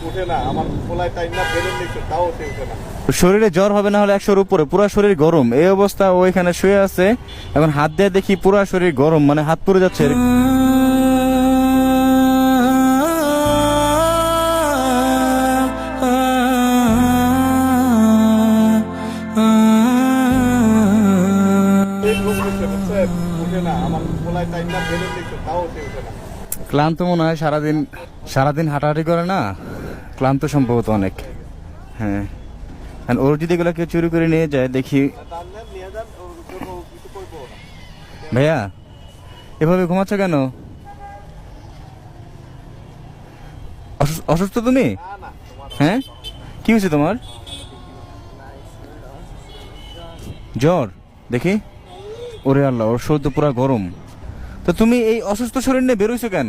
উঠে না, আমার পোলায় টাইম না বেলুন দিচ্ছে, তাও উঠে না। শরীরে জ্বর হবে না হলে 100-র উপরে, পুরো শরীর গরম, এই অবস্থা। ওইখানে শুয়ে আছে, এখন হাত দিয়ে দেখি পুরো শরীর গরম, মানে হাত পুড়ে যাচ্ছে। উঠে না, আমার পোলায় টাইম না বেলুন দিচ্ছে, তাও উঠে না। ক্লান্ত মনে হয়, সারাদিন হাঁটাহাঁটি করে না, ক্লান্ত সম্ভবত অনেক। হ্যাঁ, আর ওর যদি এগুলো কেউ চুরি করে নিয়ে যায় দেখি। ভাইয়া, এভাবে ঘুমাচ্ছ কেন? অসুস্থ তুমি? হ্যাঁ, কি হয়েছে তোমার? জ্বর? দেখি। ওরে আল্লাহ, ওর শরীর তো পুরো গরম। তো তুমি এই অসুস্থ শরীর নিয়ে বেরোইছো কেন?